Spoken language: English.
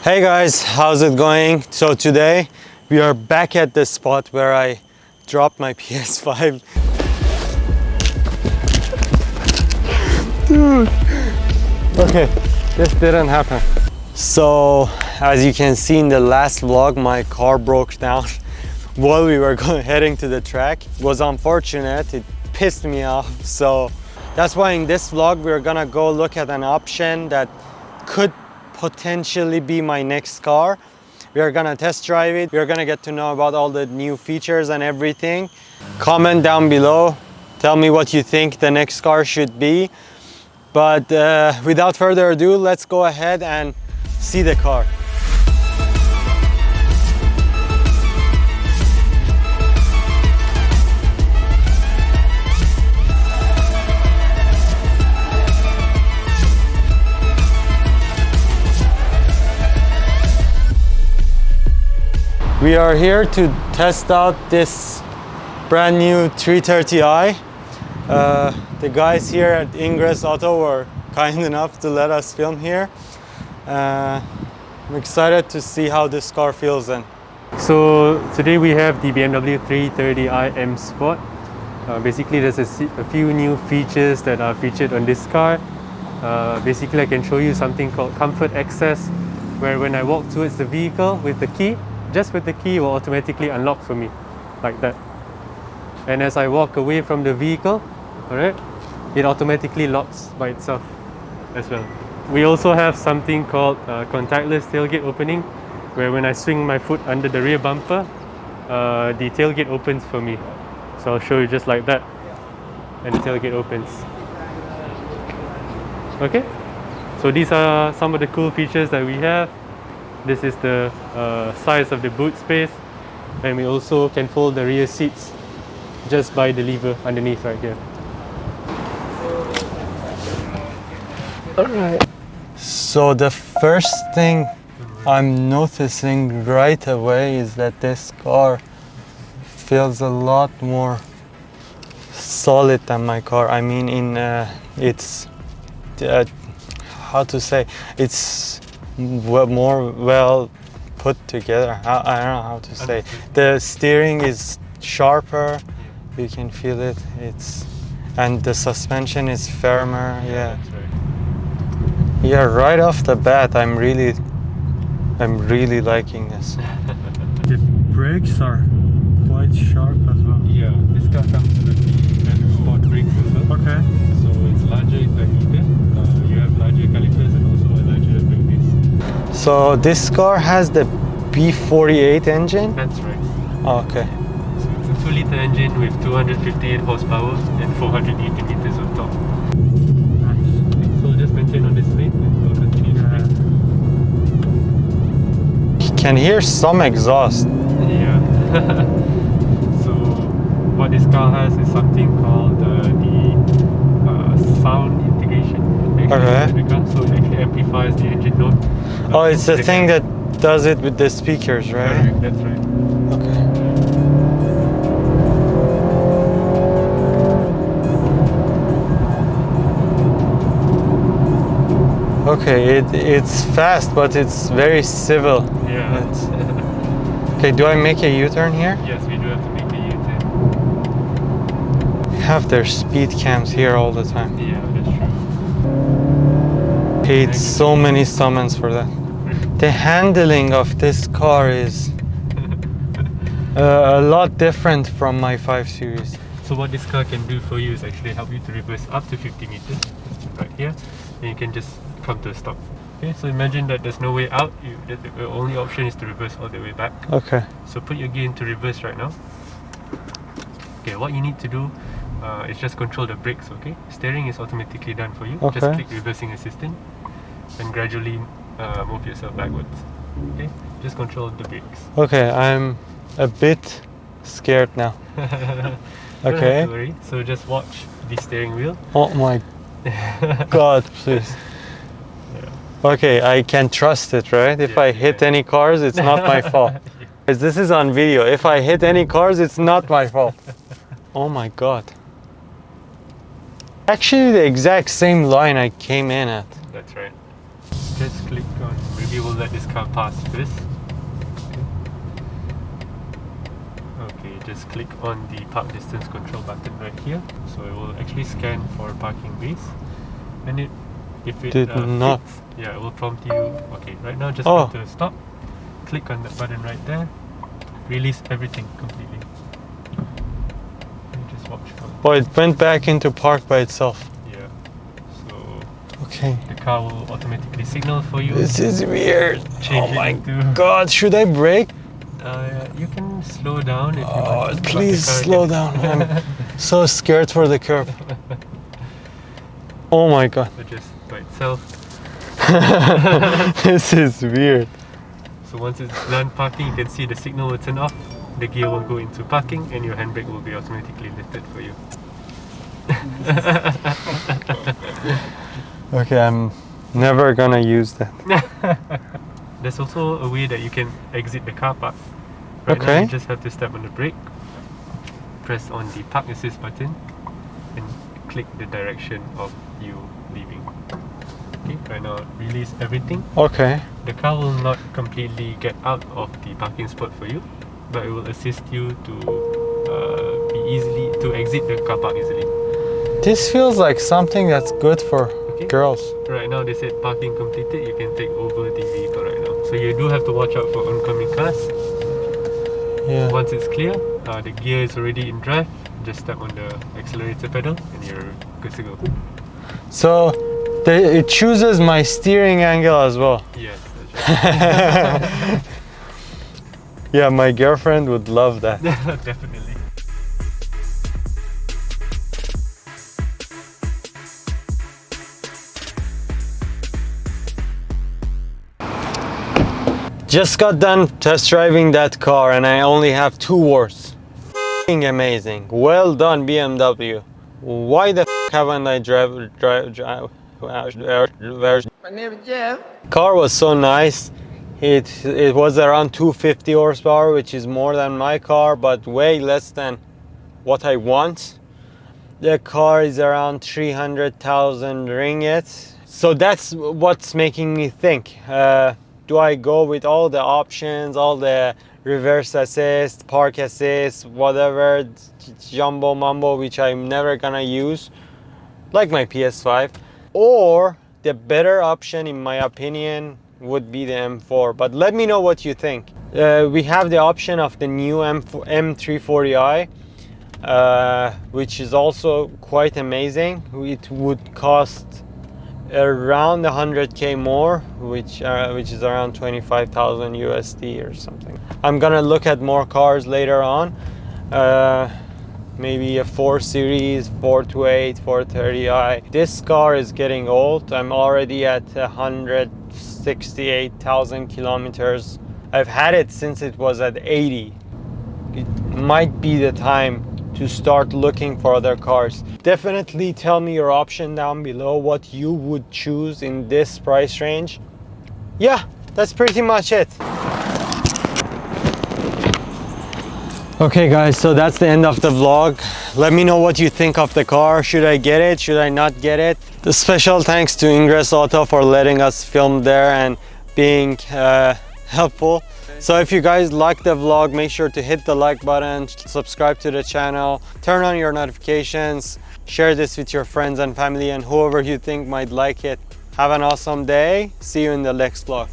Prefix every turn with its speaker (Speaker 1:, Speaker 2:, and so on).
Speaker 1: Hey guys, how's it going? So today we are back at the spot where I dropped my PS5. Dude. Okay, this didn't happen. So as you can see in the last vlog, my car broke down while we were heading to the track. It was unfortunate, it pissed me off. So that's why in this vlog we're gonna go look at an option that could potentially be my next car. We are gonna test drive it. We are gonna get to know about all the new features and everything. Comment down below, tell me what you think the next car should be. But without further ado, let's go ahead and see the car. We are here to test out this brand new 330i. The guys here at INGRESS Auto were kind enough to let us film here. I'm excited to see how this car feels then.
Speaker 2: So today we have the BMW 330i M Sport. Basically there's a few new features that are featured on this car. Basically I can show you something called Comfort Access, where when I walk towards the vehicle with the key, just with the key it will automatically unlock for me, like that. And as I walk away from the vehicle, alright, it automatically locks by itself as well. We also have something called contactless tailgate opening, where when I swing my foot under the rear bumper, the tailgate opens for me. So I'll show you just like that, and the tailgate opens. Okay, so these are some of the cool features that we have. This is the size of the boot space, and we also can fold the rear seats just by the lever underneath right here. Alright.
Speaker 1: So the first thing I'm noticing right away is that this car feels a lot more solid than my car. I mean, it's how to say, it's more well put together. I don't know how to say. The steering is sharper, you can feel it. And the suspension is firmer. Yeah. Yeah, right off the bat, I'm really liking this. The brakes are quite sharp as well.
Speaker 2: Yeah, this car comes with the sport brakes as well.
Speaker 1: Okay.
Speaker 2: So it's larger, it's diluted. You have larger calipers and also a larger brake disc.
Speaker 1: So this car has the B48 engine?
Speaker 2: That's right.
Speaker 1: Oh, okay.
Speaker 2: So it's a 2-litre engine with 258 horsepower and 480 meters of torque.
Speaker 1: Nice.
Speaker 2: So just maintain on this lane and we'll continue to brake.
Speaker 1: You can hear some exhaust.
Speaker 2: Yeah. So what this car has is something called the sound integration.
Speaker 1: Okay.
Speaker 2: So it actually amplifies the engine note.
Speaker 1: Oh, it's the thing that does it with the speakers, right?
Speaker 2: Correct, that's right.
Speaker 1: Okay. Okay, it's fast, but it's very civil.
Speaker 2: Yeah.
Speaker 1: Okay, do I make a U-turn here?
Speaker 2: Yes, we do have to make a U-turn.
Speaker 1: They have their speed cams here all the time.
Speaker 2: Yeah, that's true.
Speaker 1: Paid so many summons for that. The handling of this car is a lot different from my 5 Series.
Speaker 2: So what this car can do for you is actually help you to reverse up to 50 meters, right here, and you can just come to a stop. Okay, so imagine that there's no way out, the only option is to reverse all the way back.
Speaker 1: Okay.
Speaker 2: So put your gear into reverse right now. Okay, what you need to do is just control the brakes, okay? Steering is automatically done for you.
Speaker 1: Okay.
Speaker 2: Just click reversing assistant and gradually move yourself backwards. Okay, just control the brakes.
Speaker 1: Okay, I'm a bit scared now.
Speaker 2: Don't
Speaker 1: Okay.
Speaker 2: have to worry. So just watch the steering wheel.
Speaker 1: Oh my God, please.
Speaker 2: Yeah.
Speaker 1: Okay, I can trust it, right? If
Speaker 2: Yeah,
Speaker 1: I hit any cars, it's not my fault. Guys, this is on video. If I hit any cars, it's not my fault. Oh my God. Actually, the exact same line I came in at.
Speaker 2: That's right. Just click on we will let this car pass first. Okay, just click on the park distance control button right here. So it will actually scan for parking base, and if it
Speaker 1: did not
Speaker 2: fits, yeah, it will prompt you. Okay, right now just go to stop. Click on that button right there. Release everything completely. And just watch.
Speaker 1: Oh, it went back into park by itself.
Speaker 2: Yeah. So
Speaker 1: okay,
Speaker 2: the car will automatically signal for you.
Speaker 1: This is weird.
Speaker 2: Change
Speaker 1: oh my
Speaker 2: it
Speaker 1: god, should I brake?
Speaker 2: You can slow down if you
Speaker 1: Oh,
Speaker 2: want.
Speaker 1: please slow down. I'm so scared for the curb. Oh my god.
Speaker 2: So just by itself.
Speaker 1: This is weird.
Speaker 2: So once it's done parking, you can see the signal will turn off, the gear will go into parking, and your handbrake will be automatically lifted for you.
Speaker 1: Okay, I'm never gonna use that.
Speaker 2: There's also a way that you can exit the car park. Right now you just have to step on the brake, press on the park assist button, and click the direction of you leaving. Okay, right now release everything.
Speaker 1: Okay.
Speaker 2: The car will not completely get out of the parking spot for you, but it will assist you to exit the car park easily.
Speaker 1: This feels like something that's good for girls.
Speaker 2: Right now they said parking completed, you can take over the vehicle right now. So you do have to watch out for oncoming cars.
Speaker 1: Yeah.
Speaker 2: Once it's clear, the gear is already in drive, just step on the accelerator pedal and you're good to go.
Speaker 1: So it chooses my steering angle as well.
Speaker 2: Yes, that's right.
Speaker 1: Yeah, my girlfriend would love that.
Speaker 2: Definitely.
Speaker 1: Just got done test driving that car and I only have 2 words. F***ing amazing. Well done, BMW. Why the f*** haven't I drive?
Speaker 3: My name is Jeff.
Speaker 1: Car was so nice. It was around 250 horsepower, which is more than my car, but way less than what I want. The car is around 300,000 ringgit. So that's what's making me think. Do I go with all the options, all the reverse assist, park assist, whatever, jumbo mumbo, which I'm never gonna use, like my PS5? Or the better option, in my opinion, would be the M4. But let me know what you think. We have the option of the new M340i, which is also quite amazing. It would cost around 100k more, which is around 25,000 USD or something. I'm gonna look at more cars later on, maybe a 4 Series, 428, 430i. This car is getting old. I'm already at 168,000 kilometers. I've had it since it was at 80. It might be the time to start looking for other cars. Definitely tell me your option down below, what you would choose in this price range. Yeah, that's pretty much it. Okay guys, so that's the end of the vlog. Let me know what you think of the car. Should I get it? Should I not get it? The special thanks to Ingress Auto for letting us film there and being helpful. So if you guys like the vlog, make sure to hit the like button, subscribe to the channel, turn on your notifications, share this with your friends and family and whoever you think might like it. Have an awesome day. See you in the next vlog.